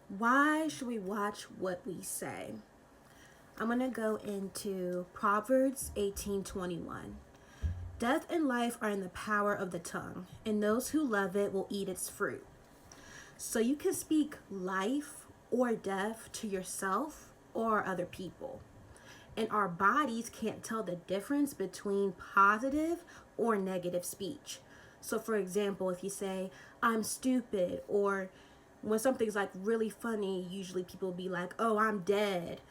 Why should we watch what we say? I'm going to go into Proverbs 18:21. Death and life are in the power of the tongue, and those who love it will eat its fruit. So you can speak life or death to yourself or other people. And our bodies can't tell the difference between positive or negative speech. So, for example, if you say, I'm stupid, or when something's like really funny, usually people will be like, oh, I'm dead.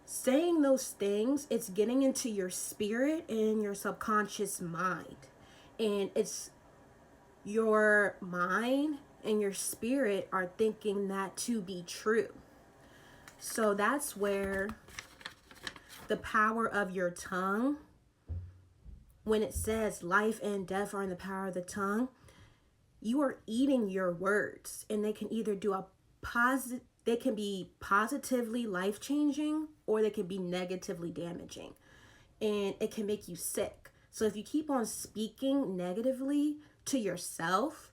Saying those things, it's getting into your spirit and your subconscious mind. And it's your mind and your spirit are thinking that to be true. So that's where the power of your tongue, when it says life and death are in the power of the tongue, you are eating your words, and they can either do a positive, they can be positively life changing, or they can be negatively damaging, and it can make you sick. So if you keep on speaking negatively to yourself,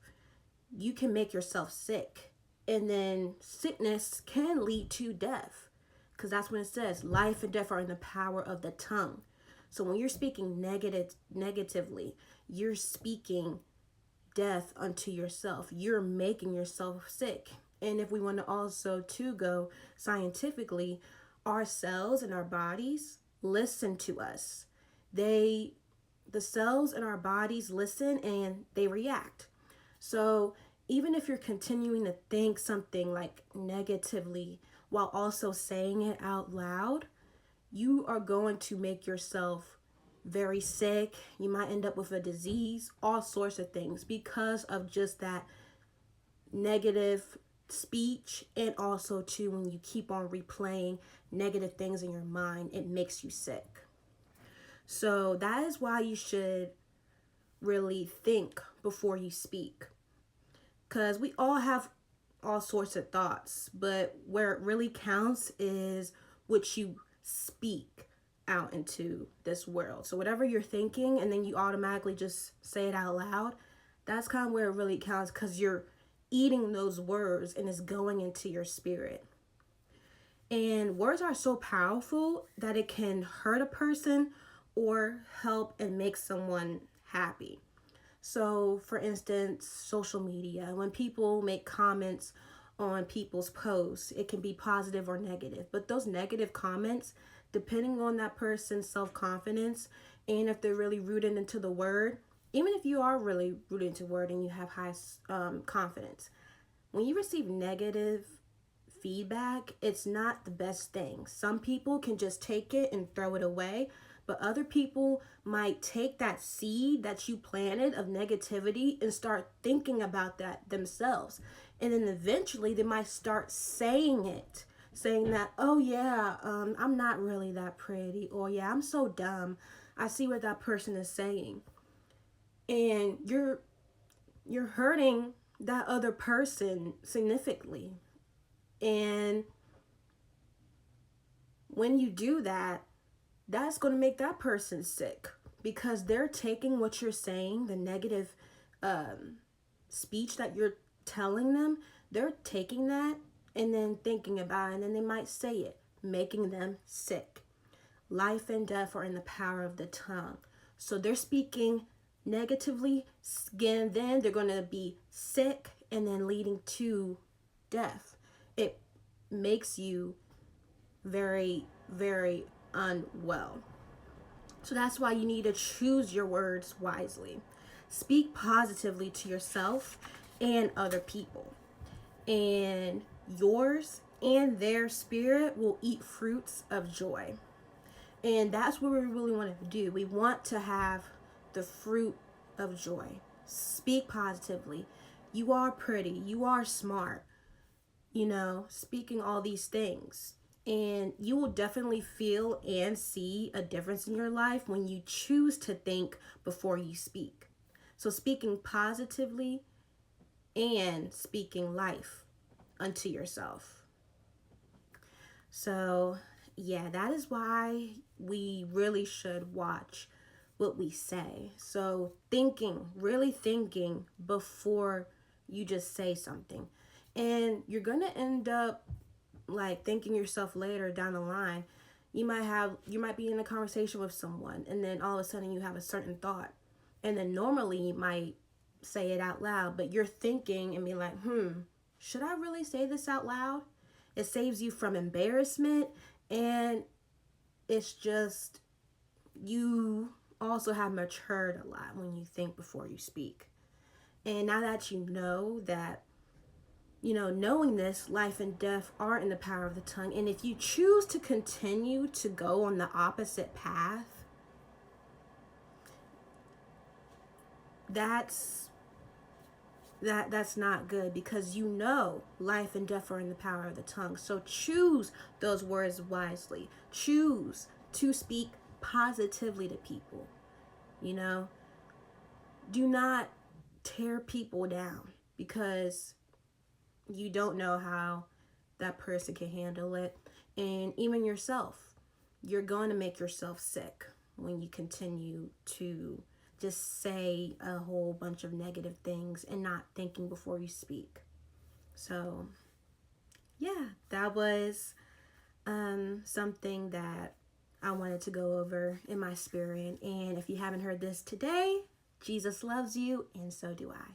you can make yourself sick, and then sickness can lead to death, because that's when it says life and death are in the power of the tongue. So when you're speaking negatively, you're speaking death unto yourself. You're making yourself sick. And if we want to also to go scientifically, our cells in our bodies listen to us. They the cells in our bodies listen and they react. So even if you're continuing to think something like negatively while also saying it out loud, you are going to make yourself very sick. You might end up with a disease, all sorts of things because of just that negative speech. And also too, when you keep on replaying negative things in your mind, it makes you sick. So that is why you should really think before you speak, because we all have all sorts of thoughts, but where it really counts is what you speak out into this world. So whatever you're thinking and then you automatically just say it out loud, that's kind of where it really counts, because you're eating those words and it's going into your spirit. And words are so powerful that it can hurt a person or help and make someone happy. So, for instance, social media, when people make comments on people's posts, it can be positive or negative. But those negative comments, depending on that person's self confidence and if they're really rooted into the word, even if you are really rooted into the word and you have high confidence, when you receive negative feedback, it's not the best thing. Some people can just take it and throw it away, but other people might take that seed that you planted of negativity and start thinking about that themselves. And then eventually they might start saying it, saying that, oh yeah, I'm not really that pretty, or yeah, I'm so dumb. I see what that person is saying. And you're hurting that other person significantly. And when you do that, that's going to make that person sick, because they're taking what you're saying, the negative speech that you're telling them, they're taking that and then thinking about it, and then they might say it, making them sick. Life and death are in the power of the tongue. So they're speaking negatively, again, then they're going to be sick and then leading to death. It makes you very, very unwell. So that's why you need to choose your words wisely. Speak positively to yourself and other people. And yours and their spirit will eat fruits of joy. And that's what we really want to do. We want to have the fruit of joy. Speak positively. You are pretty. You are smart. Speaking all these things. And you will definitely feel and see a difference in your life when you choose to think before you speak. So, speaking positively and speaking life unto yourself. So, yeah, that is why we really should watch what we say. So, really thinking before you just say something. And you're going to end up like thinking yourself later down the line. You might be in a conversation with someone, and then all of a sudden you have a certain thought. And then normally you might say it out loud, but you're thinking and be like, should I really say this out loud? It saves you from embarrassment, and it's just, you also have matured a lot when you think before you speak. And now that you know that, knowing this, life and death are in the power of the tongue. And if you choose to continue to go on the opposite path, that's not good, because life and death are in the power of the tongue. So choose those words wisely. Choose to speak positively to people. Do not tear people down, because you don't know how that person can handle it. And even yourself, you're going to make yourself sick when you continue to just say a whole bunch of negative things and not thinking before you speak. So yeah, that was something that I wanted to go over in my spirit. And if you haven't heard this today, Jesus loves you, and so do I.